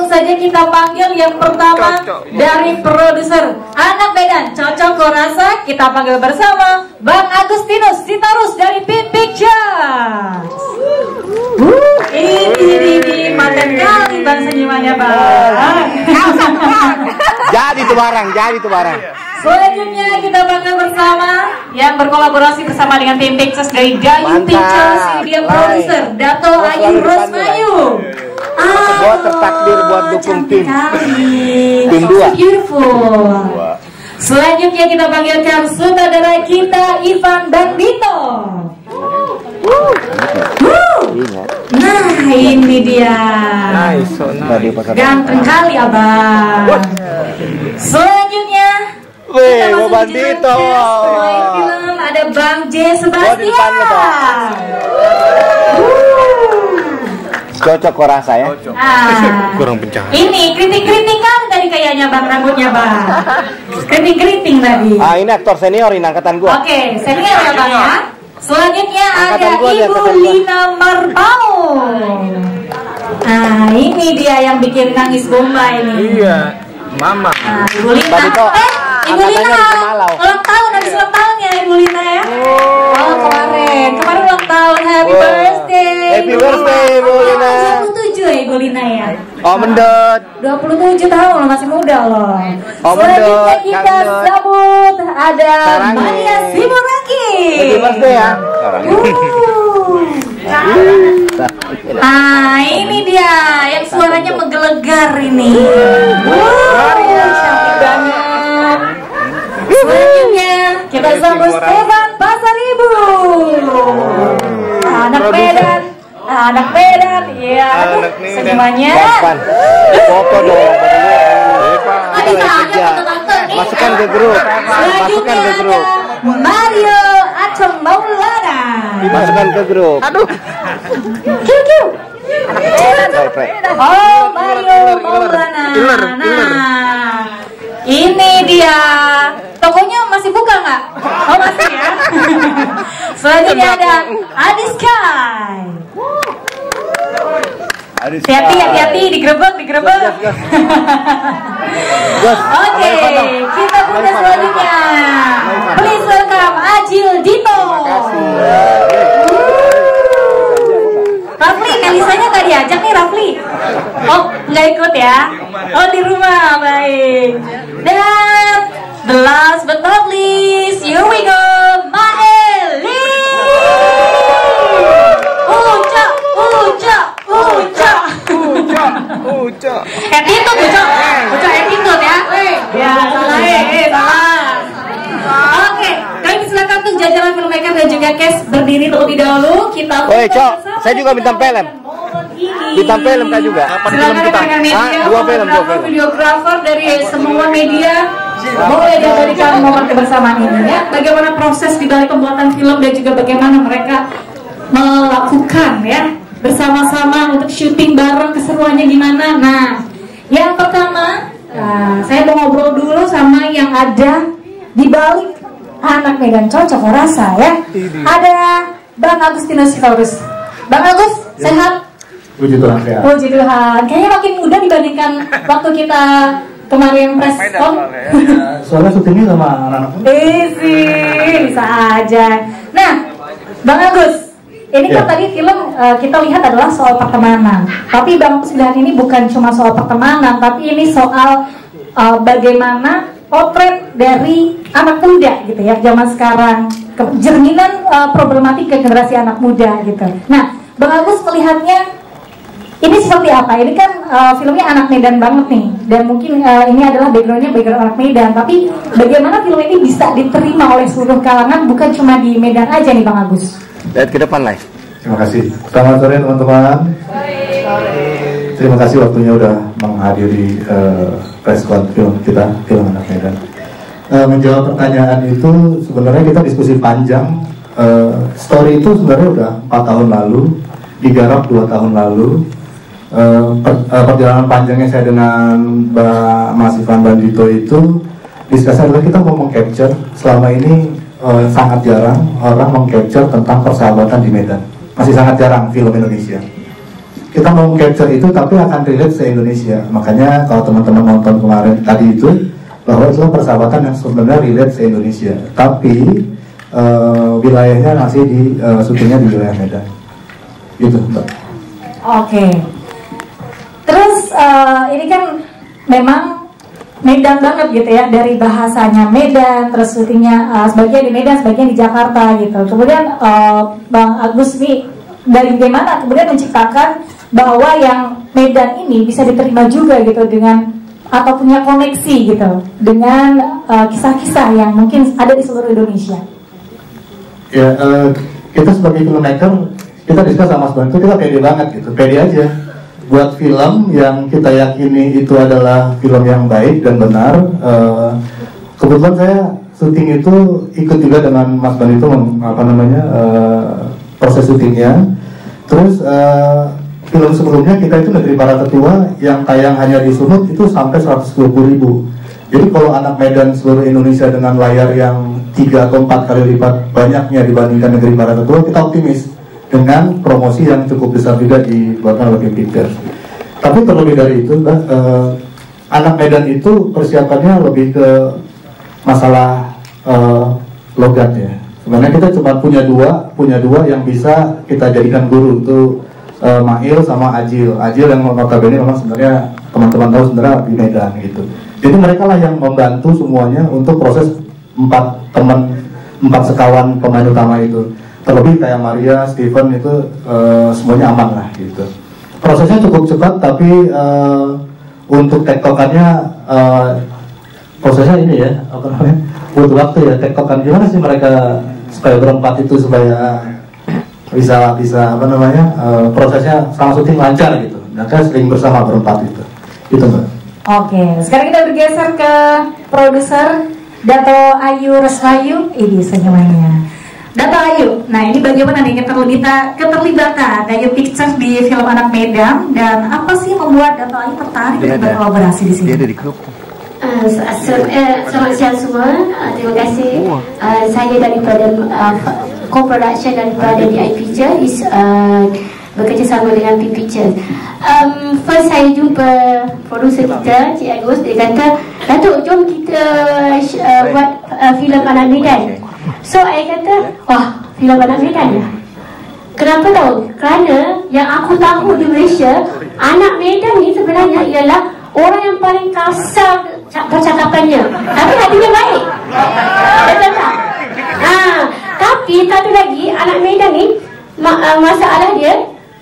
saja kita panggil yang pertama dari produser Anak Medan Cocok Korasa. Kita panggil bersama Bang Agustinus Sitorus dari Pin Pictures. Ini makan kali bang senyumannya bang. Jadi tuh barang. Selanjutnya kita panggil bersama yang berkolaborasi bersama dengan Pin Pictures dari Gayu Pictures. Ini dia produser Dato Ayu Rosmayu. Gua tertakdir buat dukung tim 2. Beautiful. Selanjutnya kita panggilkan sutradara kita Ivan dan Dito. Nah ini dia. Ganteng kali abang. Selanjutnya kita masuk ke Dito. film ada Bang J Sebastian. Cocok Korasa ya. Kurang pencahayaan. Ini keriting-keriting kan tadi kayaknya bang rambutnya bang. Keriting-keriting tadi. Ini aktor senior ini angkatan gua. Oke, senior ya bang ya. Selanjutnya ada Ibu Lina Marpau. Ini dia yang bikin nangis bomba ini. Iya, Mama. Ibu Lina. Ibu Lina ulang tahun, habis ulang tahun ya Ibu Lina ya. Kemarin ulang tahun, happy birthday. Happy birthday Ibu Lina. 27 ya Ibu Lina ya. Mendot. 27 tahun masih muda loh. Mendot. Selanjutnya kita sambut ada Mania Siburaki. Happy birthday ya. Ini dia yang suaranya menggelegar ini. Cantik banget. Selanjutnya kita sambut Stefan Pasaribu. Anak Medan, ya. Semuanya. Foto dong. Bisa Masukkan ke grup. Mario Acem Maulana. Masukkan ke grup. Kiu. Mario Maulana. Nah, ini dia. Tokonya masih buka nggak? Masih ya. Selanjutnya ada Adiskai. Hati-hati digerebek. Oke, kita buka selanjutnya. Please welcome Ajil Dito. Rafli, Elisanya nggak diajak nih Rafli? Nggak ikut ya? Di rumah, baik. Dan the last but not least, here we go, Maeli. Ucok. Attitude, Ucok attitude ya. Ya, salah. Oke, kami silakan untuk jajaran filmmaker dan juga cast berdiri terlebih dahulu. Kita Cok, saya juga bintang film. Bintang film kan juga. Silakan rekan media, dua film. videografer dari semua media. Boleh diabadikan momen kebersamaan ini ya. Bagaimana proses di balik pembuatan film dan juga bagaimana mereka melakukan ya bersama-sama untuk syuting bareng, keseruannya gimana. Nah, yang pertama saya mau ngobrol dulu sama yang ada di balik Anak Medan Cocok Korasa ya. Ada Bang Agustinus Sitorus. Bang Agus, sehat? Puji Tuhan sehat. Puji Tuhan. Kayaknya makin muda dibandingkan waktu kita kemarin press con. Soalnya syutingnya sama anak-anak. Bisa aja. Nah, Bang Agus, ini kan tadi film kita lihat adalah soal pertemanan. Tapi Bang Agus bilang ini bukan cuma soal pertemanan, tapi ini soal bagaimana potret dari anak muda gitu ya, zaman sekarang, jerninan problematika generasi anak muda gitu. Nah, Bang Agus melihatnya ini seperti apa? Ini kan filmnya anak Medan banget nih, dan mungkin ini adalah background anak Medan. Tapi bagaimana film ini bisa diterima oleh seluruh kalangan, bukan cuma di Medan aja nih Bang Agus? Lihat ke depan lah. Terima kasih. Selamat sore teman-teman. Terima kasih waktunya udah menghadiri press con film kita, film Anak Medan. Menjawab pertanyaan itu sebenarnya kita diskusi panjang. Story itu sebenarnya udah 4 tahun lalu, digarap 2 tahun lalu. Perjalanan panjangnya saya dengan Mas Ivan dan Dito itu diskusi adalah kita mau meng-capture. Selama ini sangat jarang orang meng-capture tentang persahabatan di Medan. Masih sangat jarang film Indonesia. kita mau capture itu tapi akan relate se Indonesia. Makanya kalau teman-teman nonton kemarin tadi itu bahwa itu persahabatan yang sebenarnya relate se Indonesia, tapi wilayahnya masih di syutingnya di wilayah Medan gitu, Mbak. Oke. Terus ini kan memang Medan banget gitu ya, dari bahasanya Medan, terus syutingnya sebagian di Medan, sebagian di Jakarta gitu. Kemudian Bang Agus nih, dari bagaimana kemudian menciptakan bahwa yang Medan ini bisa diterima juga gitu dengan atau punya koneksi gitu dengan kisah-kisah yang mungkin ada di seluruh Indonesia. Ya, kita sebagai filmmaker, kita diskus sama Mas Bang itu kita pede banget gitu, pede aja buat film yang kita yakini itu adalah film yang baik dan benar. Kebetulan saya syuting itu ikut juga dengan Mas Bang itu proses syutingnya. Terus film sebelumnya kita itu Negeri Para Tetua yang tayang hanya di Sumut itu sampai 120.000. Jadi kalau anak Medan seluruh Indonesia dengan layar yang 3 atau 4 kali lipat banyaknya dibandingkan Negeri Para Tetua, kita optimis dengan promosi yang cukup besar juga dibuatkan oleh Pictures. Tapi terlebih dari itu, anak Medan itu persiapannya lebih ke masalah logat ya. Sebenarnya kita cuma punya dua yang bisa kita jadikan guru, itu Mail sama Ajil yang notabene memang sebenarnya teman-teman tahu sebenarnya di Medan gitu. Jadi mereka lah yang membantu semuanya untuk proses 4 sekawan pemain utama itu. Terlebih kayak Maria, Steven itu semuanya aman lah gitu. Prosesnya cukup cepat, tapi untuk tektokannya prosesnya ini ya, apa namanya, butuh waktu ya. Tektokan gimana sih mereka supaya berempat itu supaya bisa apa namanya, prosesnya sama syuting lancar gitu. Mereka sering bersama berempat itu Mbak. Oke, sekarang kita bergeser ke produser Dato Ayu Reswayu. Ini senyumannya Dato Ayu. Nah, ini bagaimana nih keterlibatan Ayu Pictures di film Anak Medan, dan apa sih yang membuat Dato Ayu tertarik untuk berkolaborasi di sini? Dia ada di grup. Selamat siang semua. Terima kasih. Saya daripada co-production daripada DI Pictures, bekerjasama dengan P Pictures. First saya jumpa produser kita, Cik Agus. Dia kata, Datuk, jom kita buat filem Anak Medan. So saya kata, wah, filem Anak Medan ya. Kenapa tahu? Kerana yang aku tahu di Malaysia, Anak Medan ni sebenarnya ialah orang yang paling kasar percakapannya, tapi hatinya baik. Betul tak? Tapi satu lagi, Anak Medan ni masalah dia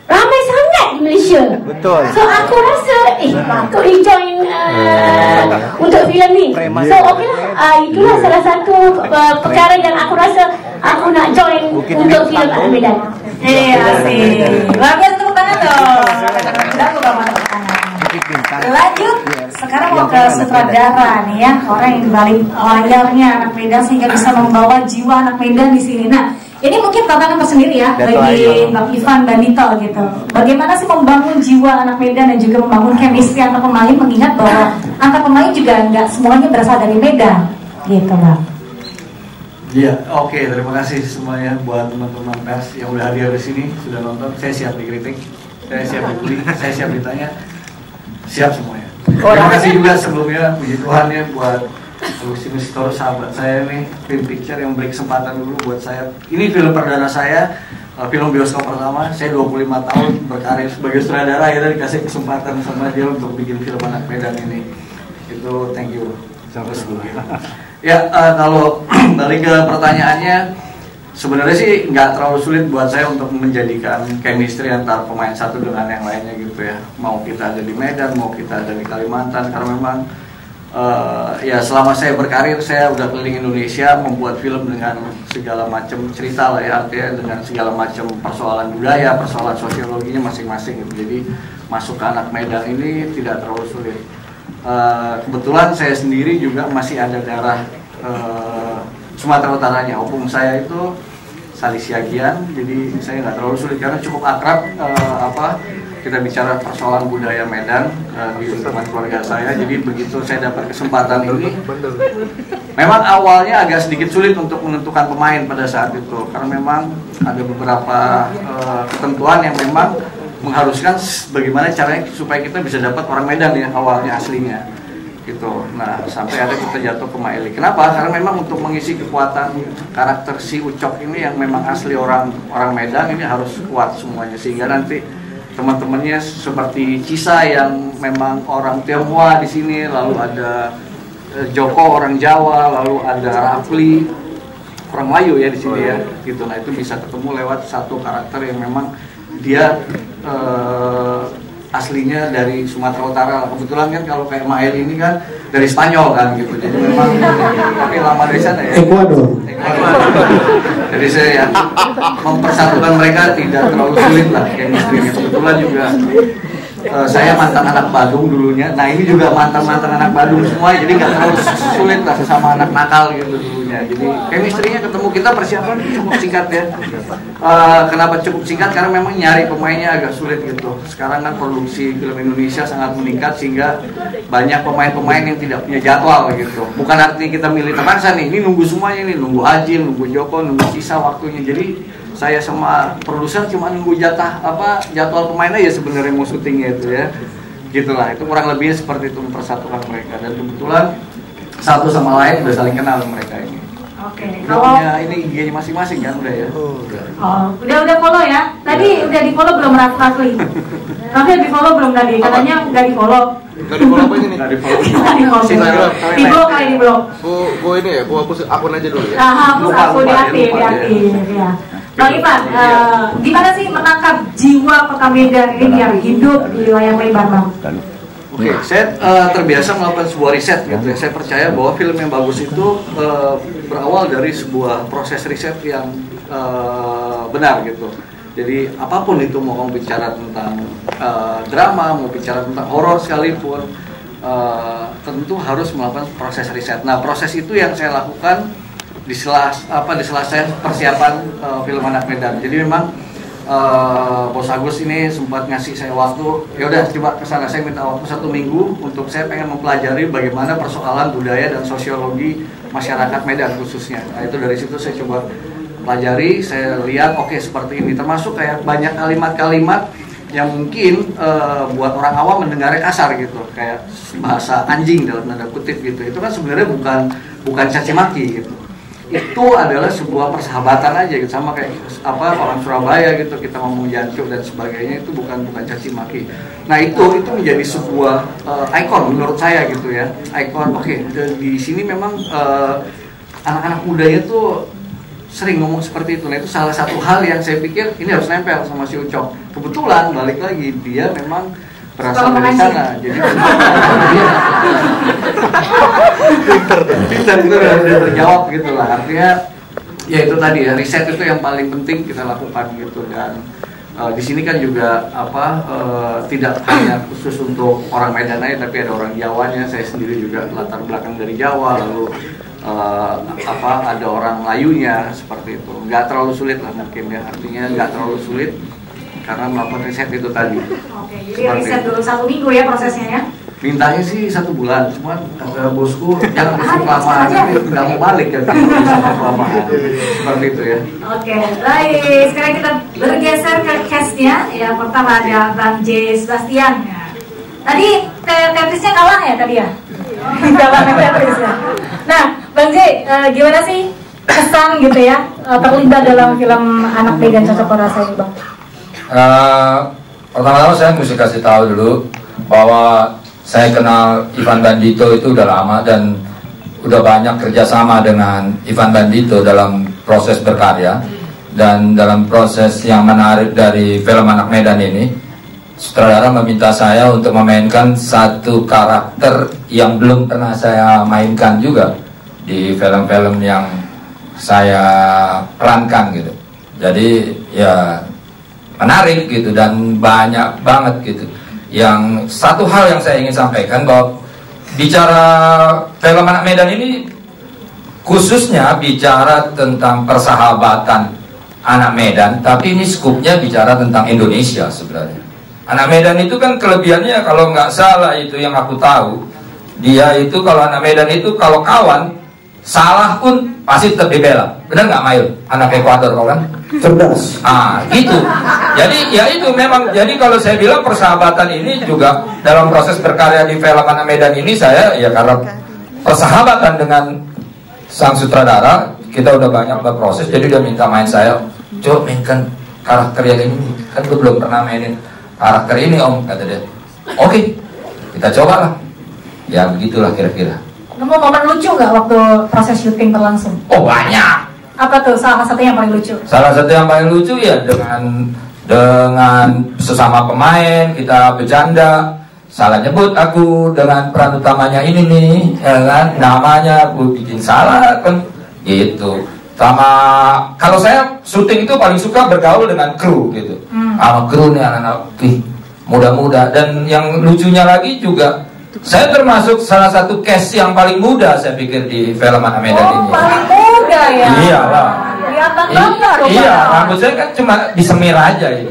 ramai sangat di Malaysia. Betul. So aku rasa patut join untuk filem ni. So okey lah, itulah salah satu perkara yang aku rasa aku nak join untuk filem Anak Medan. Asik. Bagus, tepuk tangan dong. Lanjut, sekarang mau ke sutradara nih ya, orang yang dibalik layarnya Anak Medan sehingga bisa membawa jiwa Anak Medan di sini. Nah, ini mungkin tantangan tersendiri ya bagi Bang Ivan dan Dito gitu. Bagaimana sih membangun jiwa Anak Medan dan juga membangun chemistry antar pemain, mengingat bahwa antar pemain juga nggak semuanya berasal dari Medan, gitu Bang. Iya, oke, terima kasih semuanya buat teman-teman pers yang udah hadir di sini, sudah nonton. Saya siap dikritik, saya siap dibully, saya siap ditanya, siap semuanya. Terima kasih juga sebelumnya, puji Tuhan ya, buat Agustinus Toro, sahabat saya nih, Film Picture yang beri kesempatan dulu buat saya. Ini film perdana saya, film bioskop pertama. Saya 25 tahun berkarir sebagai sutradara, akhirnya dikasih kesempatan sama dia untuk bikin film Anak Medan ini. Itu thank you. Ya, kalau balik ke pertanyaannya, sebenarnya sih nggak terlalu sulit buat saya untuk menjadikan chemistry antara pemain satu dengan yang lainnya gitu ya. Mau kita ada di Medan, mau kita ada di Kalimantan, karena memang ya selama saya berkarir saya udah keliling Indonesia membuat film dengan segala macam cerita lah ya, artinya dengan segala macam persoalan budaya, persoalan sosiologinya masing-masing gitu. Jadi masuk ke Anak Medan ini tidak terlalu sulit. Kebetulan saya sendiri juga masih ada darah Sumatera Utaranya. Opung saya itu Salisiagian, jadi saya nggak terlalu sulit karena cukup akrab kita bicara persoalan budaya Medan di lingkungan keluarga saya. Jadi begitu saya dapat kesempatan ini, memang awalnya agak sedikit sulit untuk menentukan pemain pada saat itu, karena memang ada beberapa ketentuan yang memang mengharuskan bagaimana caranya supaya kita bisa dapat orang Medan ya awalnya aslinya gitu. Nah sampai ada kita jatuh ke Maeli. Kenapa? Karena memang untuk mengisi kekuatan karakter si Ucok ini yang memang asli orang Medan ini harus kuat semuanya, sehingga nanti teman-temannya seperti Cisa yang memang orang Tionghoa di sini, lalu ada Joko orang Jawa, lalu ada Rafli orang Melayu ya di sini ya gitu. Nah itu bisa ketemu lewat satu karakter yang memang dia aslinya dari Sumatera Utara. Kebetulan kan kalau kayak Mael ini kan dari Spanyol kan gitu, jadi memang tapi lama dari sana ya. Ecuador. Jadi saya ya mempersatukan mereka tidak terlalu sulit lah chemistry-nya. Kebetulan juga saya mantan anak Badung dulunya. Nah ini juga mantan anak Badung semua, jadi nggak terlalu sulit lah sesama anak nakal gitu dulunya. Jadi chemistry-nya ketemu, kita persiapan cukup singkat ya. Kenapa cukup singkat? Karena memang nyari pemainnya agak sulit gitu. Sekarang kan produksi film Indonesia sangat meningkat sehingga banyak pemain-pemain yang tidak punya jadwal gitu. Bukan artinya kita milih terpaksa nih, ini nunggu semuanya nih, nunggu Ajil, nunggu Joko, nunggu Cisa waktunya. Jadi saya sama produser cuma nunggu jadwal pemain aja sebenarnya mau syutingnya itu ya. Gitulah, itu kurang lebihnya seperti itu, mempersatukan mereka, dan kebetulan satu sama lain udah saling kenal mereka ini. Oke. Kalau ini IG-nya masing-masing kan udah ya. Oh, udah follow ya. Tadi udah di follow belum Rafli? Rafli di follow belum tadi? Katanya udah di follow. Nggak di follow apa ini nih? Nggak di follow. Di blog kali di blog. Gua ini ya, gua hapus akun aja dulu ya. Hapus akun di aktif ya. Bang Ivan, gimana sih menangkap jiwa Kota Medan ini biar hidup di layar lebar, Bang? Oke, saya terbiasa melakukan sebuah riset gitu ya. Saya percaya bahwa film yang bagus itu berawal dari sebuah proses riset yang benar gitu. Jadi apapun itu, mau kamu bicara tentang drama, mau bicara tentang horor sekalipun, tentu harus melakukan proses riset. Nah proses itu yang saya lakukan di sela saya persiapan film Anak Medan. Jadi memang Bos Agus ini sempat ngasih saya waktu, ya udah coba kesana, saya minta waktu 1 minggu untuk saya pengen mempelajari bagaimana persoalan budaya dan sosiologi masyarakat Medan khususnya. Nah itu dari situ saya coba pelajari, saya lihat oke, seperti ini, termasuk kayak banyak kalimat-kalimat yang mungkin buat orang awam mendengarnya kasar gitu, kayak bahasa anjing dalam tanda kutip gitu. Itu kan sebenarnya bukan caci maki gitu. Itu adalah sebuah persahabatan aja gitu, sama kayak orang Surabaya gitu, kita ngomong jancuk dan sebagainya, itu bukan caci maki. Nah itu menjadi sebuah ikon menurut saya gitu ya, ikon. Oke, di sini memang anak-anak mudanya tuh sering ngomong seperti itu. Nah itu salah satu hal yang saya pikir ini harus nempel sama si Ucok. Kebetulan balik lagi dia memang berasal dari sana, jadi pintar itu udah terjawab gitu lah. Artinya ya itu tadi ya, riset itu yang paling penting kita lakukan gitu. Dan di sini kan juga tidak hanya khusus untuk orang Medan aja, tapi ada orang Jawanya. Saya sendiri juga latar belakang dari Jawa, lalu ada orang Melayunya, seperti itu. Nggak terlalu sulit lah mungkin ya, artinya nggak terlalu sulit karena melakukan riset itu tadi. Oke, jadi riset dulu 1 minggu ya prosesnya ya? Mintanya sih 1 bulan, cuman kata bosku jangan kelamaan, nggak mau balik ya, kelamaan. Seperti itu ya. Oke, baik. Sekarang kita bergeser ke cast-nya. Yang pertama ada Bang J. Sebastian. Tadi Tetrisnya kalah ya tadi ya? Kalah Tetrisnya. Nah, Bang J, gimana sih kesan gitu ya terlibat dalam film Anak Medan Cocok Rasa ini, Bang? Pertama-tama saya mesti kasih tahu dulu bahwa saya kenal Ivan Bandito itu udah lama dan udah banyak kerjasama dengan Ivan Bandito dalam proses berkarya. Dan dalam proses yang menarik dari film Anak Medan ini, sutradara meminta saya untuk memainkan satu karakter yang belum pernah saya mainkan juga di film-film yang saya perankan gitu. Jadi ya menarik gitu dan banyak banget gitu. Yang satu hal yang saya ingin sampaikan bahwa bicara film Anak Medan ini khususnya bicara tentang persahabatan anak Medan, tapi ini skupnya bicara tentang Indonesia sebenarnya. Anak Medan itu kan kelebihannya, kalau nggak salah itu yang aku tahu, dia itu kalau anak Medan itu kalau kawan salah pun pasti tetap dibela. Benar nggak Mail? Anak Ekuador kau kan? Cerdas. Gitu. Jadi ya itu memang, jadi kalau saya bilang persahabatan ini juga dalam proses berkarya di film Anak Medan ini, saya ya karena persahabatan dengan sang sutradara, kita udah banyak berproses, jadi dia minta main saya, coba mainkan karakter yang ini, kan gue belum pernah mainin karakter ini om, kata dia. Oke, kita cobalah. Ya begitulah kira-kira. Kamu momen lucu nggak waktu proses syuting berlangsung? Oh banyak. Apa tuh salah satu yang paling lucu? Salah satu yang paling lucu ya dengan sesama pemain kita bercanda, salah nyebut aku dengan peran utamanya ini nih, ya kan, namanya aku bikin salah kan, gitu. Sama kalau saya syuting itu paling suka bergaul dengan kru gitu, sama kru nih anak-anak muda-muda, dan yang lucunya lagi juga saya termasuk salah satu cast yang paling muda saya pikir di film Anak Medan ini. Paling muda ya? Iyalah. Kelihatan banget. Iya, rambut saya kan cuma disemir aja ini.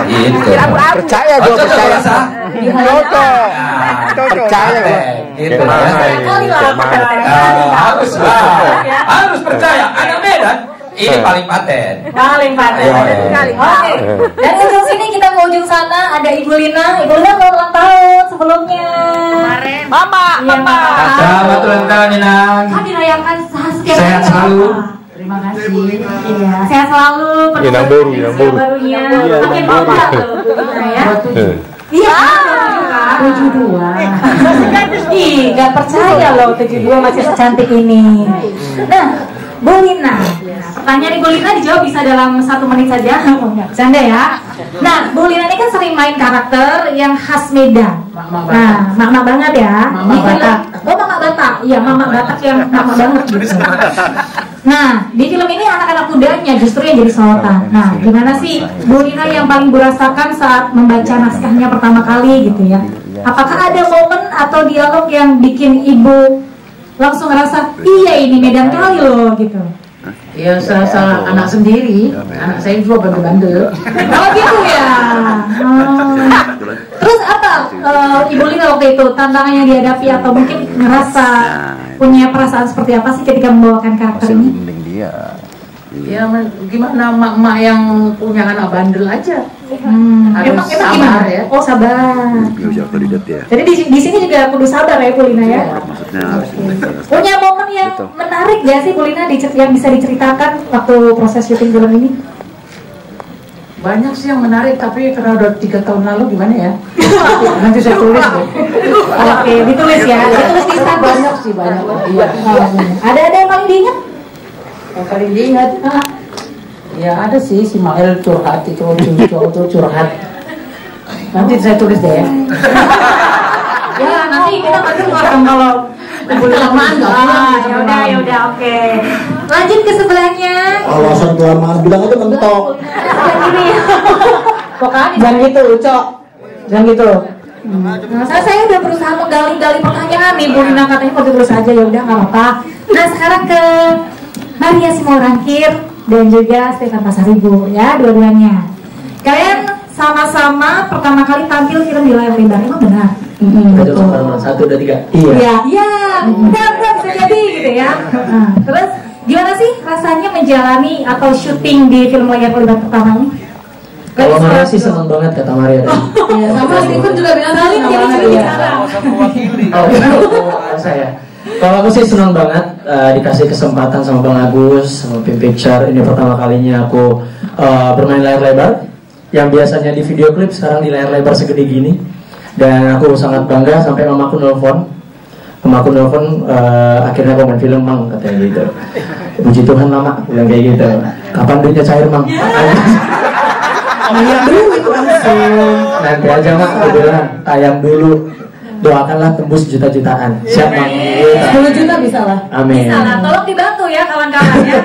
Gitu. Percaya gue, percaya. Percaya gue. Gitu ya. Harus percaya. Anak Medan ini paling paten. Paling paten. Oke. Dan ujung sini kita ke ujung sana ada Ibu Lina. Ibu Lina mau ulang tahun sebelumnya. Kemarin. Mama. Selamat ulang tahun Inang. Kan dirayakan setiap Sehat selalu. Terima kasih. Iya, sehat selalu. Inang baru, Inang baru. Barunya. Makin muda tuh. Ya. Iya. 72. Ih, nggak percaya loh 72 masih secantik ini. Nah, Bu Lina, pertanyaan Bu Lina dijawab bisa dalam 1 menit saja. Oh, nggak bercanda ya. Nah, Bu Lina ini kan sering main karakter yang khas Medan. Nah, mama banget ya. Mama Batak. Oh, mama Batak. Iya, mama Batak yang mama banget gitu. Nah, di film ini anak-anak mudanya justru yang jadi sorotan. Nah, gimana sih Bu Lina yang paling dirasakan saat membaca naskahnya pertama kali gitu ya? Apakah ada momen atau dialog yang bikin ibu langsung ngerasa iya ini Medan kali loh gitu? Ya salah anak sendiri, anak saya juga bandel-bandel. Oh gitu ya. Terus apa Ibu Lina waktu itu tantangan yang dihadapi atau mungkin ngerasa punya perasaan seperti apa sih ketika membawakan karakter ini? Ya gimana mak-mak yang punya anak bandel aja. Harus sabar ya. Oh sabar. Jadi di sini juga kudu sabar ya Bu Lina ya. Punya momen yang menarik gak sih Bu Lina yang bisa diceritakan waktu proses syuting film ini? Banyak sih yang menarik, tapi karena udah 3 tahun lalu gimana ya? Nanti saya tulis deh. Oke, ditulis ya. Ditulis di Instagram. Banyak sih, banyak. Iya. Ada yang paling diingat? Yang paling diingat? Ya ada sih, si Mael curhat itu curhat. Nanti saya tulis deh ya. Ya nanti kita pasti ngomong kalau kelamaan nggak? Ya udah oke. Lanjut ke sebelahnya. Alasan kelamaan bilang aja mentok. Ini. Pokoknya Jangan gitu, Ucok. Jangan gitu. Nah, saya udah berusaha menggali-gali pertanyaan nih Bu Lina, katanya mau terus aja, ya udah nggak apa-apa. Nah sekarang ke Maria Simorangkir dan juga Stefan Pasaribu ya, dua-duanya. Kalian sama-sama pertama kali tampil film di layar lebar, emang benar? Betul. 1, 2, 3. Iya, benar bisa jadi gitu ya. Terus gimana sih rasanya menjalani atau syuting di film layar lebar pertama ini? Kalau Maria sih seneng banget kata Maria. Iya, sama Stephen juga bilang saling jadi bicara. Saya. Kalau aku sih senang banget dikasih kesempatan sama Bang Agus, sama Pim Picture. Ini pertama kalinya aku bermain layar lebar. Yang biasanya di video klip sekarang di layar lebar segede gini. Dan aku sangat bangga sampai mamaku nelfon. Mamaku nelfon akhirnya aku main film Mang katanya gitu. Puji Tuhan lama bilang kayak gitu. Kapan duitnya cair Mang? Tayang dulu itu langsung. Nanti aja Mak, aku bilang tayang dulu. Doakanlah tembus juta-jutaan. Siap Mang? 10 juta bisa lah. Amin. Bisa lah, tolong dibantu ya kawan-kawan ya.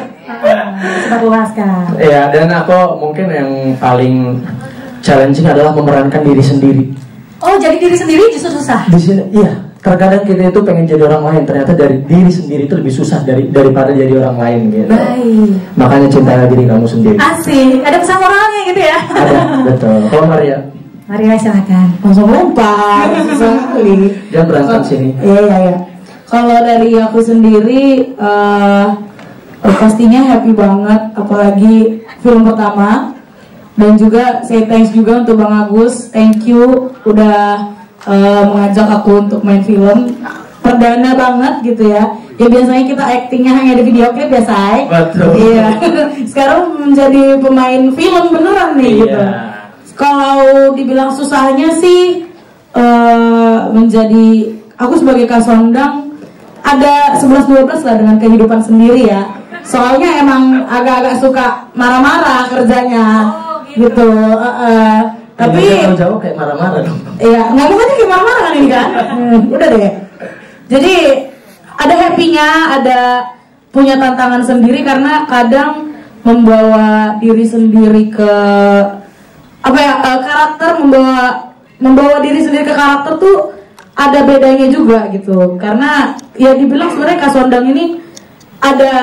Sebab luaskan. Ya, dan aku mungkin yang paling challenging adalah memerankan diri sendiri. Oh, jadi diri sendiri justru susah? Di sini, iya. Terkadang kita itu pengen jadi orang lain, ternyata dari diri sendiri itu lebih susah daripada jadi orang lain gitu. Baik. Makanya cintailah diri kamu sendiri. Asik, ada pesan moralnya gitu ya? Ada, betul. Kalau Maria? Maria silakan. Langsung lompat. Jangan berantem sini. Iya. Kalau dari aku sendiri, pastinya happy banget, apalagi film pertama. Dan juga say thanks juga untuk Bang Agus. Thank you udah mengajak aku untuk main film. Perdana banget gitu ya. Ya biasanya kita actingnya hanya di video klip ya, Say. Betul. Iya. Sekarang menjadi pemain film beneran nih gitu. Kalau dibilang susahnya sih menjadi aku sebagai Kasondang ada 11-12 lah dengan kehidupan sendiri ya. Soalnya emang agak-agak suka marah-marah kerjanya gitu. Tapi jauh kayak marah-marah dong. Iya, ngomong aja kayak marah-marah kan ini kan. Udah deh. Jadi ada happy-nya, ada punya tantangan sendiri karena kadang membawa diri sendiri ke karakter, membawa diri sendiri ke karakter tuh ada bedanya juga gitu. Karena ya dibilang sebenarnya Kasondang ini ada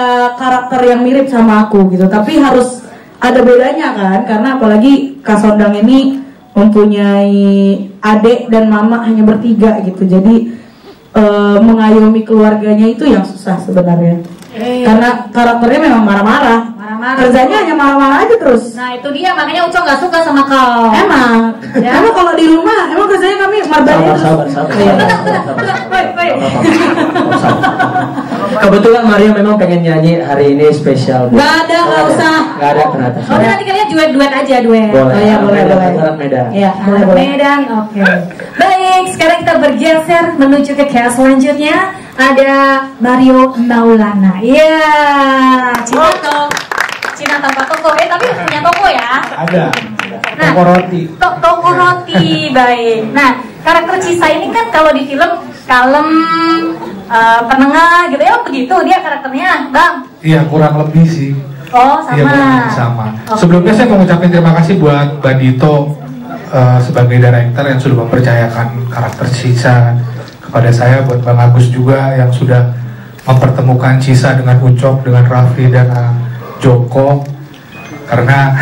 karakter yang mirip sama aku gitu, tapi harus ada bedanya kan, karena apalagi Kasondang ini mempunyai adik dan mama hanya bertiga gitu, jadi mengayomi keluarganya itu yang susah sebenarnya. Karena karakternya memang marah-marah, kerjanya hanya marah-marah aja terus. Nah itu dia, makanya Uco nggak suka sama kau. Emang, ya. Emang kalau di rumah, emang kerjanya kami marah-marah. Sabar. Kebetulan Maria memang pengen nyanyi hari ini spesial. Gak usah. Gak ada ternyata. Oh nanti kalian duet aja. Boleh. Boleh. Anak Medan. Iya, anak Medan. Oke. Baik, sekarang kita bergeser menuju ke cast selanjutnya. Ada Mario Maulana. Iya, Cina tanpa toko. Tapi punya toko ya? Ada. Nah, Toko roti. Toko roti, baik. Nah, karakter Cisa ini kan kalau di film kalem, penengah gitu ya, begitu dia karakternya, Bang? Iya, kurang lebih sih. Oh, sama. Iya, kurang lebih sama. Okay. Sebelumnya saya mau ngucapin terima kasih buat Mbak Dito sebagai director yang sudah mempercayakan karakter Cisa kepada saya, buat Bang Agus juga yang sudah mempertemukan Cisa dengan Ucok, dengan Raffi dan Joko, karena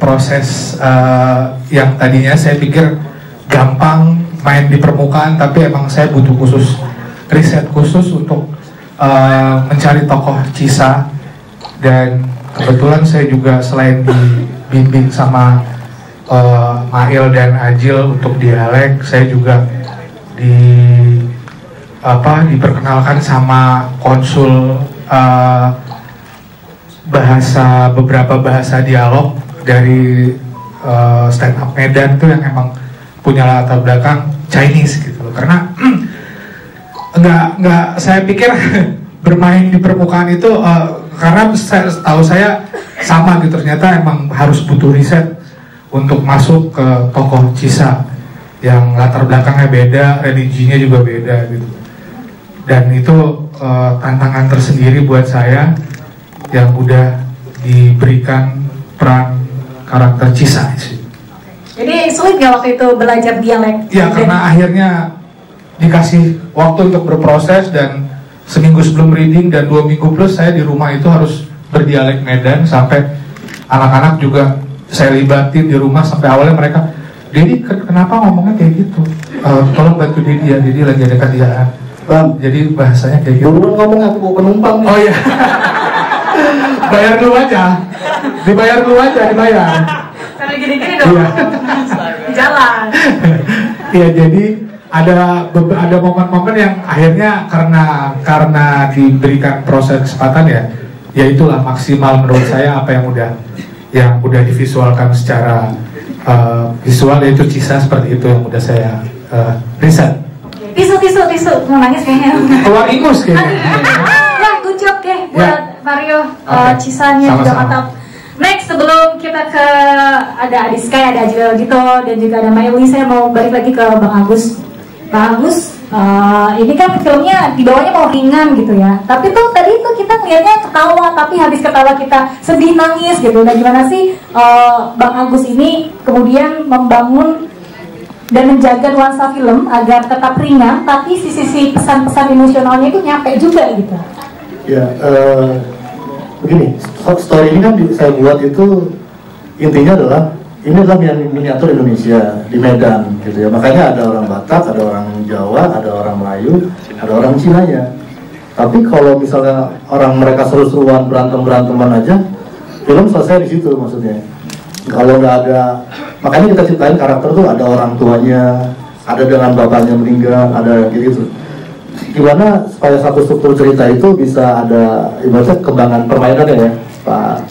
proses yang tadinya saya pikir gampang main di permukaan, tapi emang saya butuh riset khusus untuk mencari tokoh Cisa, dan kebetulan saya juga selain dibimbing sama Mail dan Ajil untuk dialek, saya juga diperkenalkan sama konsul beberapa bahasa dialog dari stand up Medan itu yang emang punya latar belakang Chinese gitu loh. Karena nggak saya pikir bermain di permukaan itu karena tahu saya sama gitu, ternyata emang harus butuh riset untuk masuk ke tokoh Cisa yang latar belakangnya beda, religinya juga beda gitu. Dan itu tantangan tersendiri buat saya yang udah diberikan peran karakter Cisa sih. Jadi sulit nggak waktu itu belajar dialek? Ya karena akhirnya dikasih waktu untuk berproses, dan seminggu sebelum reading dan 2 minggu plus saya di rumah itu harus berdialek Medan, sampai anak-anak juga saya libatin di rumah, sampai awalnya mereka, Dedi kenapa ngomongnya kayak gitu? Tolong bantu Dedi ya, Dedi lagi ada kerjaan. Bang, jadi bahasanya kayak gitu. Dulu ngomong aku bawa penumpang nih. Oh iya. Bayar dulu aja. Dibayar. Sampai gini-gini dong. Iya. Jalan. Iya, jadi ada momen-momen yang akhirnya karena diberikan proses kesempatan ya itulah maksimal menurut saya apa yang udah divisualkan secara visual, yaitu Cisa seperti itu yang udah saya riset. Tisu, mau nangis kayaknya. Keluar ingus kayaknya. Ya, good job deh buat Mario. Cisanya juga mantap. Next, sebelum kita ke ada Adiska, ada Ajil gitu, dan juga ada Maili, saya mau balik lagi ke Bang Agus. Bang Agus, ini kan filmnya dibawanya mau ringan gitu ya. Tapi tuh tadi tuh kita ngeliatnya ketawa, tapi habis ketawa kita sedih nangis gitu. Nah gimana sih Bang Agus ini kemudian membangun dan menjaga nuansa film agar tetap ringan, tapi sisi pesan-pesan emosionalnya itu nyampe juga gitu? Ya, begini, story ini kan saya buat itu intinya adalah ini adalah miniatur Indonesia di Medan gitu ya. Makanya ada orang Batak, ada orang Jawa, ada orang Melayu, ada orang Cina ya. Tapi kalau misalnya orang mereka seru-seruan beranteman aja, film selesai di situ maksudnya. Kalau nggak ada, makanya kita ciptain karakter tuh ada orang tuanya, ada dengan bapaknya meninggal, ada gitu. Gimana supaya satu struktur cerita itu bisa ada ibaratnya kembangan permainannya ya, Pak.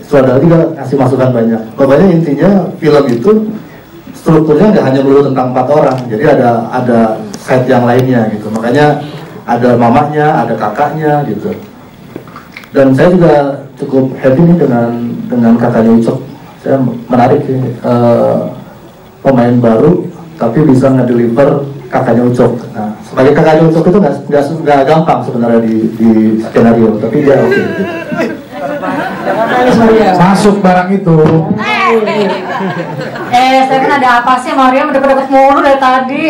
Saudara juga kasih masukan banyak. Pokoknya intinya film itu strukturnya nggak hanya melulu tentang 4 orang, jadi ada set yang lainnya gitu. Makanya ada mamanya, ada kakaknya gitu. Dan saya juga cukup happy nih dengan kakaknya Ucok. Saya menarik sih, pemain baru tapi bisa nge-deliver kakaknya Ucok. Nah, sebagai kakaknya Ucok itu nggak gampang sebenarnya di skenario, tapi dia oke. Gitu. Masuk barang itu. Saya kan ada apa sih Maria mendapat mulu dari tadi.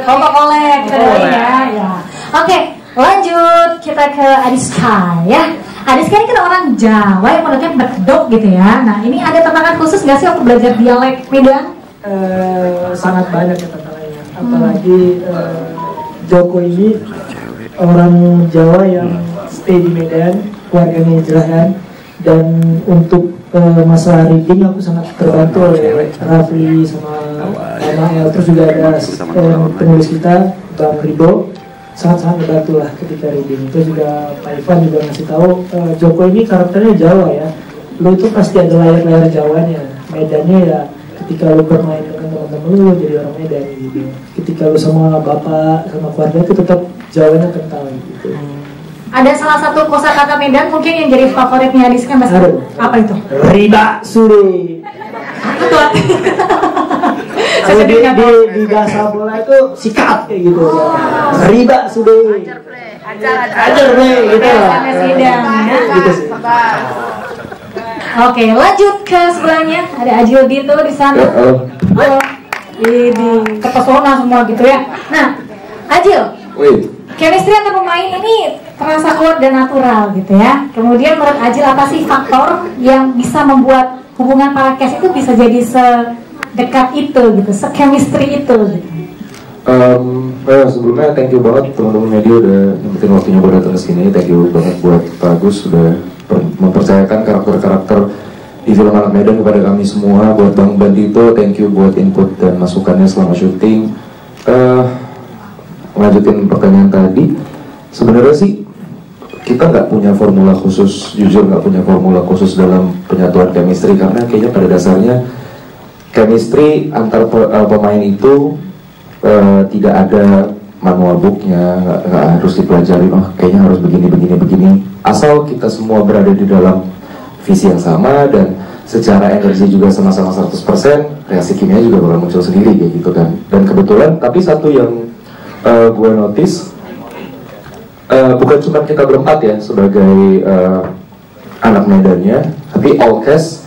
Kolek kita doain ya. Oke, lanjut kita ke Adiska ya. Adiska ini kan orang Jawa yang menurutnya bedok gitu ya. Nah ini ada tantangan khusus nggak sih waktu belajar dialek Medan? Sangat banyak ya tantangannya. Apalagi Joko ini orang Jawa yang stay di Medan, keluarganya hijrahan, dan untuk masalah reading aku sangat terbantu oleh Rafli sama Mael, terus juga ada penulis kita Bang Rido, sangat-sangat membantu lah ketika reading. Terus juga Pak Ivan juga ngasih tahu Joko ini karakternya Jawa ya, lo itu pasti ada layar-layar Jawanya. Medannya ya ketika lo bermain dengan teman-teman lo jadi orang Medan gitu. Ketika lo sama bapak sama keluarga itu tetap Jawanya kental gitu. Ada salah satu kosakata Medan mungkin yang jadi favoritnya Adiska Mas. Apa itu? Riba sude. Kalau di bahasa bola itu sikat kayak gitu. Riba sude. Ajar play gitu lah. Gitu sih. Oke, lanjut ke sebelahnya. Ada Ajil Dito di sana. Halo. Ini terpesona semua gitu ya. Nah, Ajil. Chemistry antar pemain ini terasa kuat dan natural gitu ya. Kemudian menurut Ajil apa sih faktor yang bisa membuat hubungan para cast itu bisa jadi sedekat itu gitu, se-chemistry itu gitu? Sebelumnya thank you banget teman-teman media udah nyempetin waktunya buat datang ke sini. Thank you banget buat Pak Agus sudah mempercayakan karakter-karakter di film Anak Medan kepada kami semua. Buat Bang Bandito, thank you buat input dan masukannya selama syuting. Melanjutin pertanyaan tadi, sebenarnya sih kita nggak punya formula khusus, jujur nggak punya formula khusus dalam penyatuan chemistry, karena kayaknya pada dasarnya chemistry antar pemain itu tidak ada manual booknya, nggak harus dipelajari, kayaknya harus begini. Asal kita semua berada di dalam visi yang sama dan secara energi juga sama-sama 100%, reaksi kimia juga bakal muncul sendiri kayak gitu kan. Dan kebetulan, tapi satu yang gue notice, bukan cuma kita berempat ya sebagai anak Medannya, tapi all cast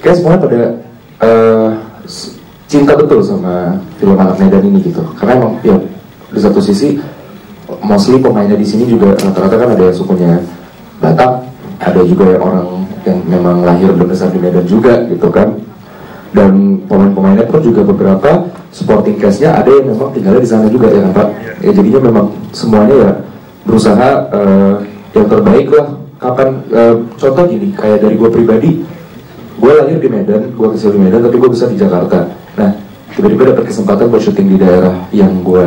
semuanya pada cinta betul sama film Anak Medan ini gitu. Karena emang ya di satu sisi mostly pemainnya di sini juga rata-rata kan ada yang sukunya Batak, ada juga yang orang yang memang lahir dan besar di Medan juga gitu kan. Dan pemain-pemainnya pun juga beberapa supporting cast-nya ada yang memang tinggalnya di sana juga ya kan Pak. Ya jadinya memang semuanya ya berusaha yang terbaik lah. Kapan contoh gini, kayak dari gue pribadi, gue lahir di Medan, gue kecil di Medan, tapi gue besar di Jakarta. Nah tiba-tiba dapat kesempatan buat syuting di daerah yang gue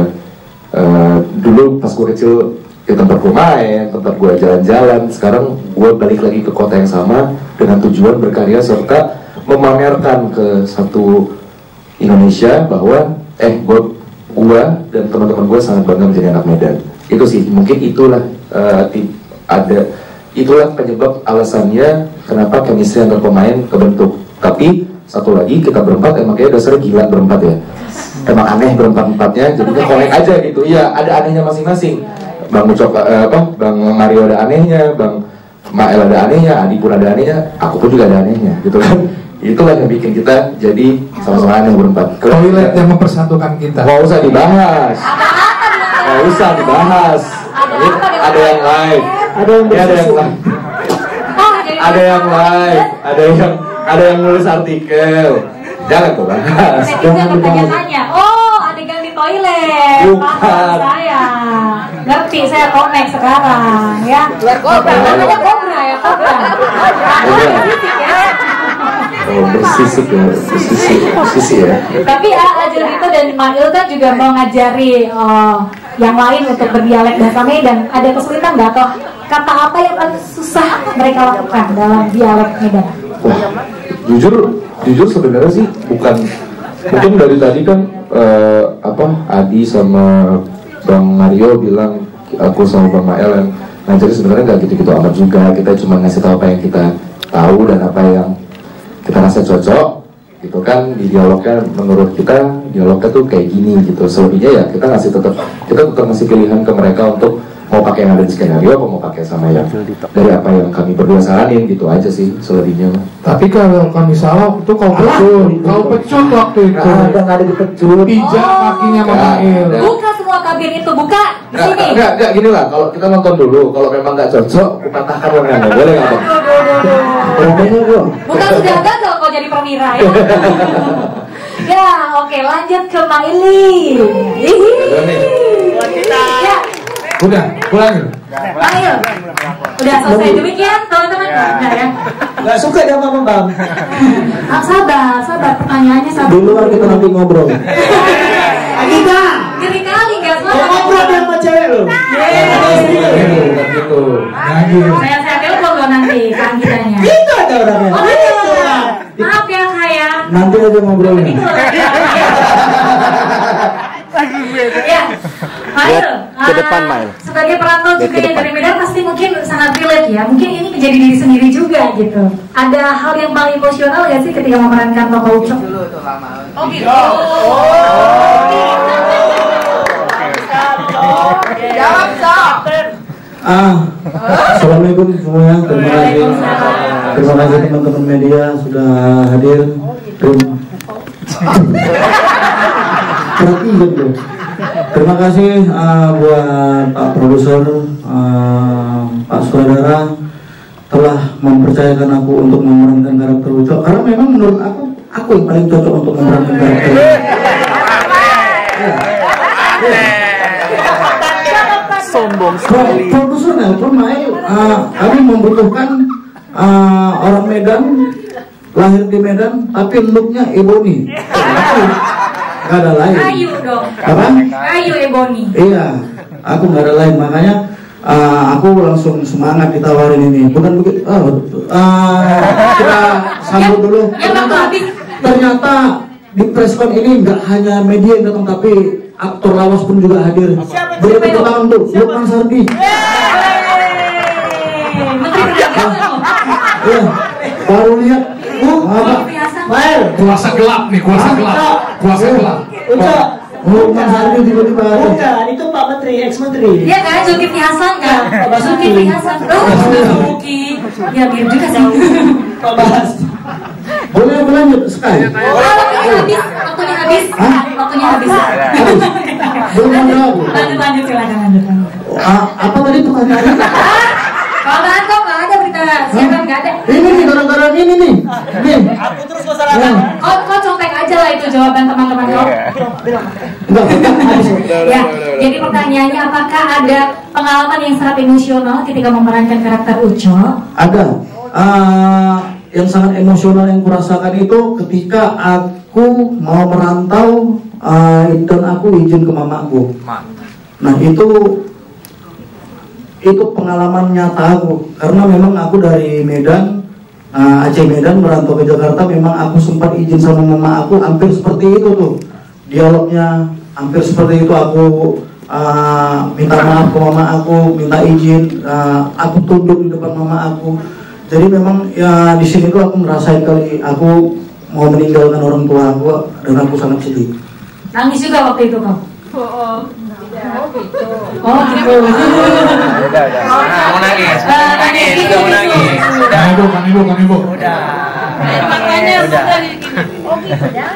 dulu pas gue kecil ya tempat gue main, tempat gue jalan-jalan. Sekarang gue balik lagi ke kota yang sama dengan tujuan berkarya serta memamerkan ke satu Indonesia bahwa gue dan teman-teman gue sangat bangga menjadi anak Medan. Itu sih mungkin itulah itulah penyebab alasannya kenapa chemistry antar pemain kebentuk. Tapi satu lagi, kita berempat emang kayak dasarnya gila berempat ya, emang aneh berempat-empatnya, jadinya connect aja gitu. Iya, ada anehnya masing-masing. Bang Ucok, Bang Mario ada anehnya, Bang Mael ada anehnya, Adi pun ada anehnya, aku pun juga ada anehnya gitu kan. Itulah yang bikin kita jadi sama-sama aneh berempat. Toilet yang mempersatukan kita. Gak usah dibahas. Gak usah dibahas. Ada yang live. Ada yang live. Ada yang nulis artikel. Jangan kau bahas. Jangan bertanya-tanya. Oh, adegan di toilet. Paham saya. Ngerti, saya connect sekarang ya. Namanya Oh, bersisik ya. Tapi Julito dan Mail kan juga mau ngajari yang lain untuk berdialek bahasa Medan. Ada kesulitan nggak atau kata apa yang paling susah mereka lakukan dalam dialek Medan? Wah, jujur sebenarnya sih bukan, mungkin dari tadi kan Adi sama Bang Mario bilang aku sama Bang Mael yang ngajari, sebenarnya nggak gitu-gitu amat juga. Kita cuma ngasih tahu apa yang kita tahu dan apa yang kita rasa cocok gitu kan di dialognya. Menurut kita dialognya tuh kayak gini gitu. Selebihnya ya kita tetap ngasih pilihan ke mereka untuk mau pakai yang ada di skenario apa mau pakai sama yang dari apa yang kami berdua saranin gitu aja sih selebihnya. Tapi kalau kami salah itu kau pecut waktu itu. Nggak ada dipecut. Pijak kakinya Mamail. Buka semua kabin itu, buka di sini. Enggak gini lah, kalau kita nonton dulu, kalau memang nggak cocok, kupatahkan lengannya, boleh nggak Bang? Bukan sudah gagal kau jadi perwira ya. Ya, oke, lanjut ke Maili. Ya. Udah, pulang. Mail. Udah selesai demikian, teman-teman. Enggak ya? Nggak suka dia sama Bang. Sabar, pertanyaannya sabar. Di luar kita nanti ngobrol. Kita ngeri kali nggak suara. Ngobrol dia sama cewek lo. Saya telepon lo nanti kan kitanya. Itu ada orangnya. Oh, ada. Maaf ya saya. Nanti aja ngobrolnya. Ya, Mail. Ke depan, Mail. Sebagai perantau juga yang dari Medan pasti mungkin sangat relate ya. Mungkin ini menjadi diri sendiri juga gitu. Ada hal yang paling emosional nggak sih ketika memerankan tokoh Ucok? Oh gitu. Jawab dong. Assalamualaikum semuanya. Terima kasih teman-teman media sudah hadir. Terima kasih buat Pak Produser, Pak Saudara telah mempercayakan aku untuk memerankan karakter Ucok, karena memang menurut aku yang paling cocok untuk memerankan karakter ini. Sombong sekali. Produser nelpon Mail, kami membutuhkan orang Medan, lahir di Medan, tapi looknya ebony. Gak ada lain. Kayu dong. Apa? Kayu ebony. Iya, aku nggak ada lain, makanya aku langsung semangat ditawarin ini. Bukan begitu. Kita sambut dulu. Ternyata di preskon ini nggak hanya media yang datang, tapi aktor lawas pun juga hadir. Beri tepuk tangan tuh, Lukman Sardi. Iya, baru lihat. Mail. Kuasa gelap nih, kuasa gelap. Ucok. Lukman Sardi tiba-tiba. Bukan, itu Pak Menteri, ex-menteri. Iya kan, Zulkifli Hasan kan? Zulkifli Hasan. Zulki. Ya biar juga sih. Pak Bas. Boleh lanjut sekali. Waktunya habis. Belum menjawab. Lanjut silakan. Apa tadi pertanyaannya? Kalau kok nggak ada berita siapa nggak ada. Ini nih gara-gara ini nih. Aku terus masalahnya. Kok contek aja lah itu jawaban teman-teman kau. Ya, jadi pertanyaannya apakah ada pengalaman yang sangat emosional ketika memerankan karakter Ucok? Ada. Yang sangat emosional yang kurasakan itu ketika aku mau merantau dan aku izin ke mamaku. Nah itu pengalaman nyata aku, karena memang aku dari Medan, Aceh Medan merantau ke Jakarta. Memang aku sempat izin sama mama aku, hampir seperti itu tuh dialognya, hampir seperti itu. Aku minta maaf ke mama aku, minta izin, aku tunduk di depan mama aku. Jadi memang ya di sini tuh aku ngerasain kali aku mau meninggalkan orang tua aku, dan aku sangat sedih. Nangis juga waktu itu kau? Oh gitu. Mau nangis. Kan ibu. Makanya sudah. Oh gitu ya.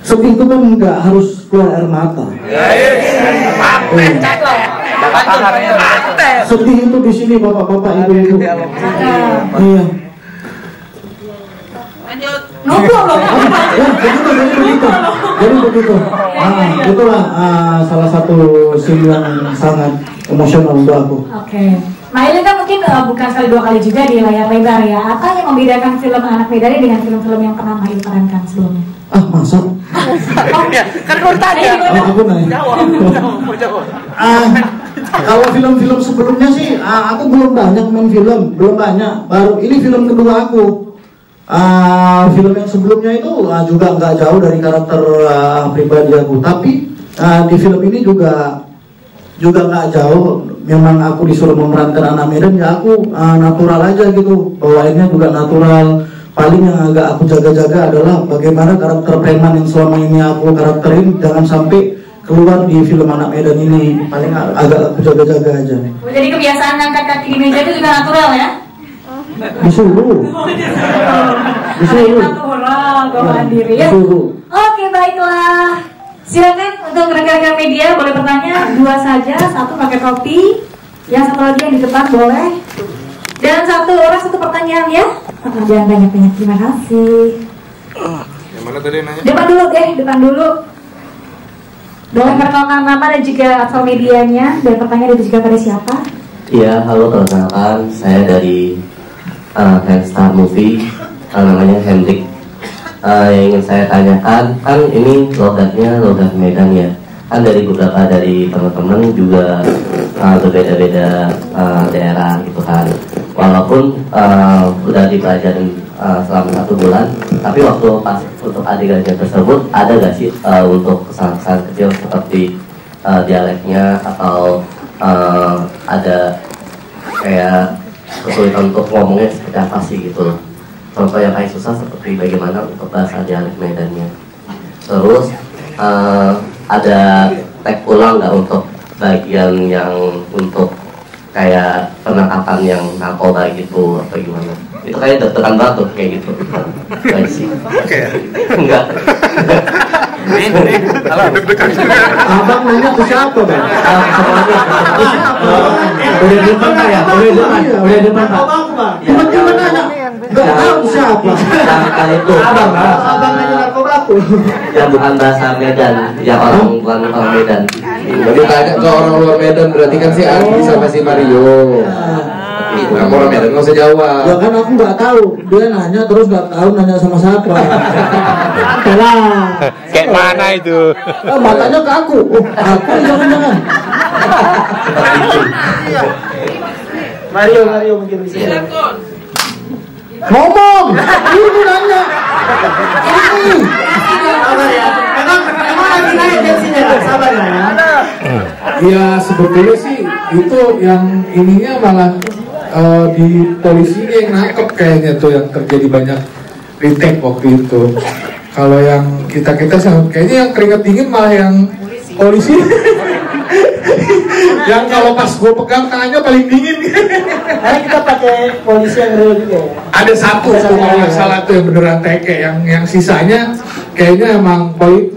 Sedih itu kan nggak harus keluar air mata. Sedih itu di sini bapak-bapak, ibu-ibu. Iya. Ngobrol loh. Jadi begitu. Itulah salah satu scene yang sangat emosional untuk aku. Oke. Nah ini kan mungkin bukan sekali dua kali juga di layar lebar ya. Apa yang membedakan film Anak Medan ini dengan film-film yang pernah Mahir perankan sebelumnya? Ah, masa? Ya, kan gue tadi. Aku nanya. Kalau film-film sebelumnya sih, aku belum banyak main film, belum banyak. Baru ini film kedua aku. Film yang sebelumnya itu juga nggak jauh dari karakter pribadi aku. Tapi di film ini juga nggak jauh. Memang aku disuruh memerankan anak Medan, ya aku natural aja gitu. Bawaannya juga natural. Paling yang agak aku jaga-jaga adalah bagaimana karakter preman yang selama ini aku karakterin jangan sampai keluar di film Anak Medan ini. Paling agak aku jaga-jaga aja. Jadi kebiasaan ngangkat kaki di meja itu juga natural ya? Disuruh. Natural, bawaan diri ya. Oke, baiklah. Silakan untuk rekan-rekan media boleh bertanya, dua saja, satu pakai topi, yang satu lagi yang di depan boleh. Dan satu orang satu pertanyaan ya. Jangan banyak-banyak, terima kasih. Yang mana tadi nanya? Depan dulu deh, depan dulu. Boleh perkenalkan nama dan juga asal medianya dan pertanyaan itu juga pada siapa? Iya, halo, perkenalkan saya dari Handstar Movie, namanya Hendrik. Yang ingin saya tanyakan, kan ini logatnya logat Medan ya. Kan dari beberapa dari teman-teman juga berbeda-beda daerah gitu kan. Walaupun udah dipelajarin selama 1 bulan, tapi waktu pas untuk adegan tersebut ada gak sih untuk kesan-kesan kecil seperti dialeknya atau ada kayak kesulitan untuk ngomongnya seperti apa sih gitu loh. Contoh yang paling susah seperti bagaimana untuk bahasa dialek Medannya. Terus ada tag ulang nggak untuk bagian yang untuk kayak penangkapan yang narkoba gitu atau gimana? Itu kayak deg-degan banget tuh kayak gitu. Gak sih? Enggak. Abang nanya ke siapa bang? Udah di depan Pak ya? Udah di depan Pak. Tiba-tiba nanya, nggak tahu siapa. Yang itu. Abang nanya narkoba aku. Yang bukan bahasa Medan, yang orang bukan orang Medan. Jadi tanya ke orang luar Medan berarti kan si Andi sama si Mario. Nah, orang Medan nggak usah jawab. Ya kan aku nggak tahu. Dia nanya terus nggak tahu nanya sama siapa. Kayak mana itu? Matanya ke aku. Aku jangan-jangan. Mario mungkin bisa. Ngomong. Ini nanya. Ini. Sabar ya. Emang lagi naik tensinya, sabar ya. Ya sebetulnya sih itu yang ininya malah di polisinya yang nangkep kayaknya tuh yang terjadi banyak retake waktu itu. Kalau yang kita kayaknya yang keringat dingin malah yang polisi. Yang kalau pas gue pegang tangannya paling dingin. Karena kita pakai polisi yang real juga ya. Ada satu tuh kalau nggak salah tuh yang beneran teke, yang sisanya kayaknya emang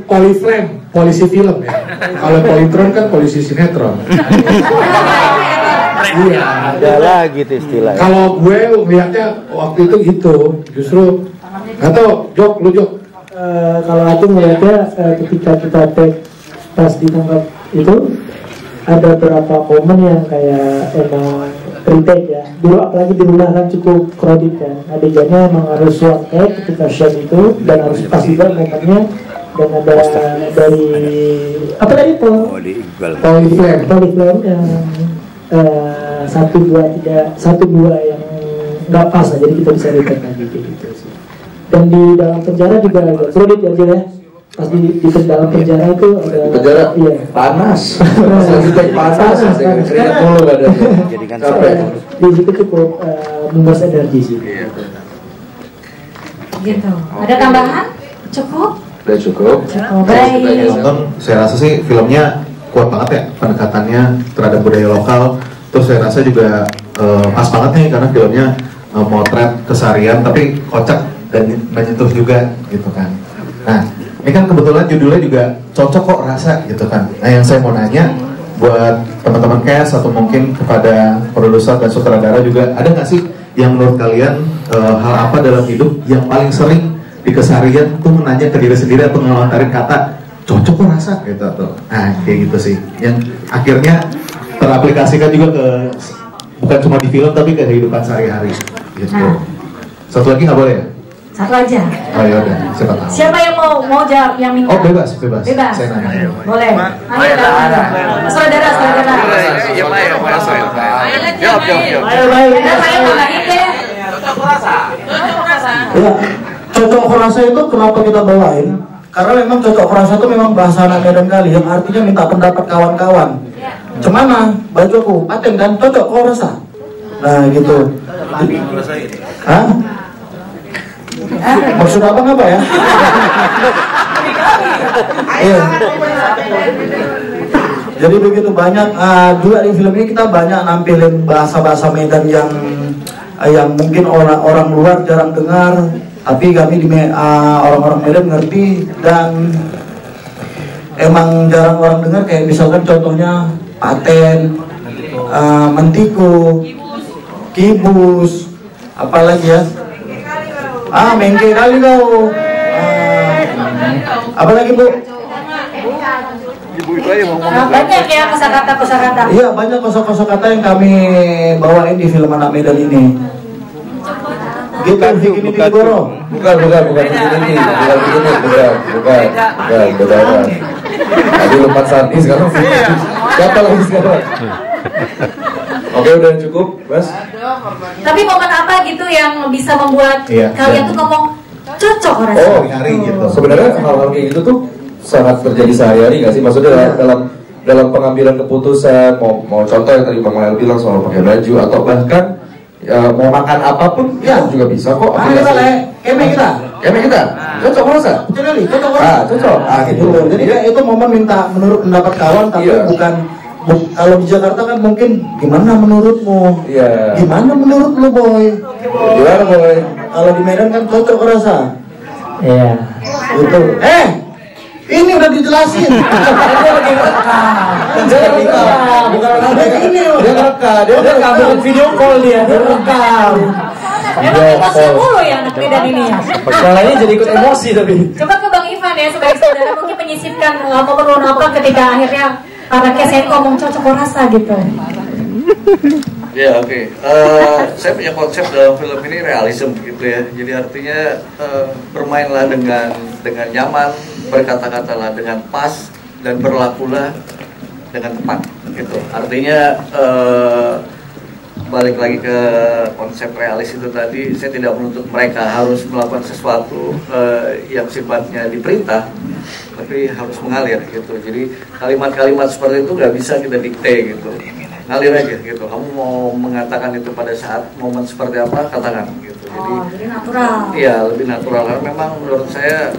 poliflame, polisi film ya. Kalau politron kan polisi sinetron. Iya. Ada lagi tuh istilahnya. Kalau gue lihatnya waktu itu gitu, justru nggak tau, lu Jok. Kalau aku melihatnya ketika kita tag pas ditangkap itu ada beberapa momen yang kayak emang retake ya. Dulu apalagi di rumah kan cukup crowded kan. Adegannya emang harus one take ketika shot itu dan harus pas juga momennya dan ada dari apa tadi poliflame yang 1, 2, 3, 1, 2 yang nggak pas lah, jadi kita bisa retake lagi gitu sih. Dan di dalam penjara juga agak crowded ya Jil ya. Pas di dalam penjara itu ada penjara iya panas. Panas keringat mulu badannya. Jadi kan capek. Di situ cukup menguras energi sih. Gitu. Ada tambahan? Cukup? Udah cukup. Baik. Nonton, saya rasa sih filmnya kuat banget ya pendekatannya terhadap budaya lokal. Terus saya rasa juga pas banget nih karena filmnya motret keseharian tapi kocak dan menyentuh juga gitu kan. Nah, ini kan kebetulan judulnya juga cocok kok rasa gitu kan. Nah, yang saya mau nanya buat teman-teman cast atau mungkin kepada produser dan sutradara juga, ada nggak sih yang menurut kalian hal apa dalam hidup yang paling sering di keseharian tuh menanya ke diri sendiri atau ngelontarin kata cocok kok rasa gitu tuh. Nah, kayak gitu sih yang akhirnya teraplikasikan juga ke bukan cuma di film tapi kehidupan sehari-hari gitu. Nah. Satu lagi nggak boleh ya? Satu aja. Oh ya udah, siapa tahu. Siapa yang mau jawab yang minta? Oh bebas. Bebas. Saya nanya. Boleh. Ayo saudara. Jawab. Saya mulai deh. Ya, cocok rasa itu kenapa kita bawain? Karena memang cocok rasa itu memang bahasa anak Medan kali, yang artinya minta pendapat kawan-kawan. Cemana baju aku paten kan cocok rasa. Nah gitu. Hah? Maksud abang apa ya? Iya. Jadi begitu banyak juga di film ini kita banyak nampilin bahasa-bahasa Medan yang mungkin orang luar jarang dengar, tapi kami di orang-orang Medan ngerti, dan emang jarang orang dengar. Kayak misalkan contohnya paten, mentiko, kibus, apalagi ya, mengke kali kau, apalagi Bu? Banyak ya kosakata. Iya, banyak kosakata yang kami bawain di film Anak Medan ini. Gitu, begini di Goro. Bukan. Tadi Lukman Sardi, sekarang siapa lagi sekarang? Oke, udah cukup, Mas. Tapi momen apa gitu yang bisa membuat kalian tuh ngomong cocok orang? Oh, gitu. Sebenarnya hal-hal kayak gitu tuh sangat terjadi sehari-hari nggak sih? Maksudnya dalam pengambilan keputusan, mau contoh yang tadi Bang Mael bilang soal pakai baju, atau bahkan mau makan apapun ya juga bisa kok. Keme kita cocok merasa? Cocok. Gitu. Jadi itu momen minta menurut pendapat kawan, tapi bukan kalau di Jakarta kan mungkin gimana menurutmu? Iya. Gimana menurut lu Boy? Gimana Boy? Kalau di Medan kan cocok rasa. Iya. Itu. Ini udah dijelasin. Dia udah ngambil video call dia rekam. Emang emosi mulu ya anak Medan ini ya. Soalnya jadi ikut emosi tapi. Coba ke Bang Ivan ya sebagai saudara, mungkin menyisipkan momen apa ketika akhirnya anaknya saya ngomong cocok rasa gitu. Ya oke. Saya punya konsep dalam film ini realisme gitu ya. Jadi artinya bermainlah dengan nyaman, berkata-katalah dengan pas, dan berlakulah dengan tepat gitu. Artinya balik lagi ke konsep realis itu tadi, saya tidak menuntut mereka harus melakukan sesuatu yang sifatnya diperintah, tapi harus mengalir gitu. Jadi kalimat-kalimat seperti itu nggak bisa kita dikte gitu, ngalir aja gitu. Kamu mau mengatakan itu pada saat momen seperti apa, katakan gitu. Jadi natural. Iya, lebih natural. Karena memang menurut saya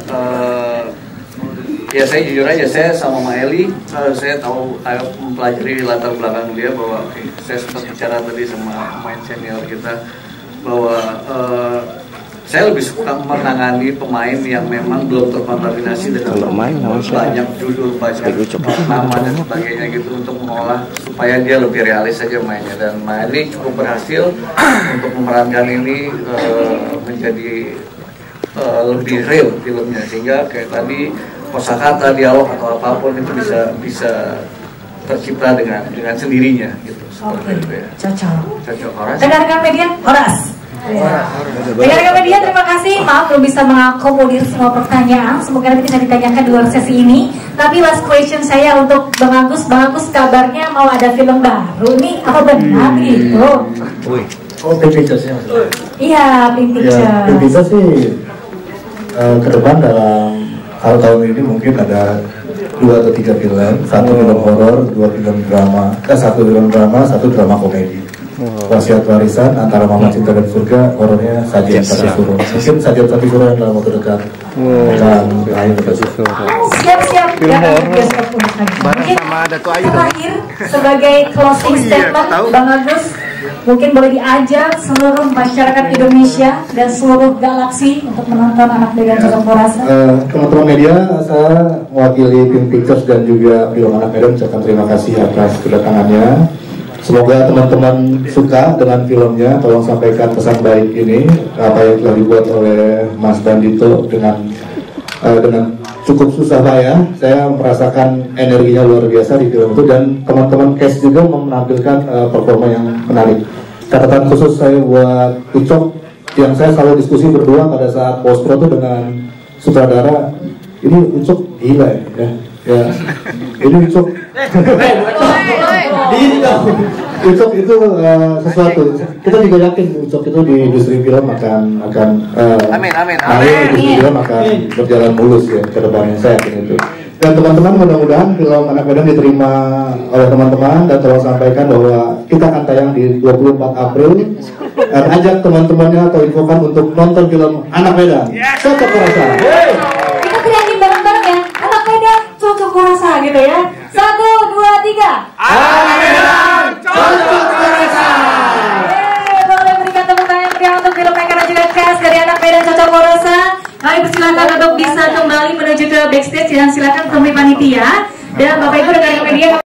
ya saya jujur aja, saya sama Maeli, saya tahu, mempelajari latar belakang dia, bahwa saya sempat bicara tadi sama pemain senior kita bahwa saya lebih suka menangani pemain yang memang belum terkontaminasi dengan banyak judul, banyak nama dan sebagainya gitu, untuk mengolah supaya dia lebih realis saja mainnya. Dan Maeli cukup berhasil untuk memerankan ini menjadi lebih real filmnya, sehingga kayak tadi kosakata, dialog atau apapun itu bisa tercipta dengan sendirinya gitu. Oke, ya. cocok. Horas. Rekan-rekan media, Horas. Rekan-rekan media, terima kasih. Maaf belum bisa mengakomodir semua pertanyaan. Semoga nanti bisa ditanyakan di luar sesi ini. Tapi last question saya untuk Bang Agus. Bang Agus, kabarnya mau ada film baru nih, apa benar gitu? Oh, Pictures-nya. Iya, Pictures. Ya, bisa sih ke depan dalam tahun ini mungkin ada 2 atau 3 film, 1 film horor, 2 film drama, 1 film drama, 1 drama komedi. Wasiat Warisan, Antara Mama Cinta dan Surga, horornya Sajian Sati Suro. Mungkin Sajian Sati Suro yang dalam waktu dekat akan terakhir. Siap-siap. Mungkin terakhir sebagai closing statement, Bang Agus, mungkin boleh diajak seluruh masyarakat Indonesia dan seluruh galaksi untuk menonton Anak Medan Cocok Rasa. Teman-teman media, saya mewakili tim Pictures dan juga film Anak Medan ucapkan terima kasih atas kedatangannya. Semoga teman-teman suka dengan filmnya. Tolong sampaikan pesan baik ini, apa yang telah dibuat oleh Mas Dandito dengan cukup susah Pak ya. Saya merasakan energinya luar biasa di film itu, dan teman-teman cast juga menampilkan performa yang menarik. Catatan khusus saya buat Ucok, yang saya selalu diskusi berdua pada saat post-pro itu dengan sutradara, ini Ucok gila ya. Ini Ucok Ucok itu sesuatu. Kita juga yakin Ucok itu di industri film amin. Industri film akan berjalan mulus ya ke depannya, saya yakin itu. Dan teman-teman, mudah-mudahan film Anak Medan diterima oleh teman-teman, dan tolong sampaikan bahwa kita akan tayang di 24 April. Dan ajak teman-temannya atau infokan untuk nonton film Anak Medan. Cocok Rasa. Kita teriakin bareng-bareng ya, Anak Medan Cocok Rasa gitu ya. 1, 2, 3. Anak Medan Cocok Rasa. Boleh berikan tepuk tangan meriah untuk filmmaker dan juga cast dari Anak Medan Cocok Rasa. Kami persilakan untuk bisa kembali menuju ke backstage, dan silakan temui panitia dan Bapak Ibu rekan-rekan media.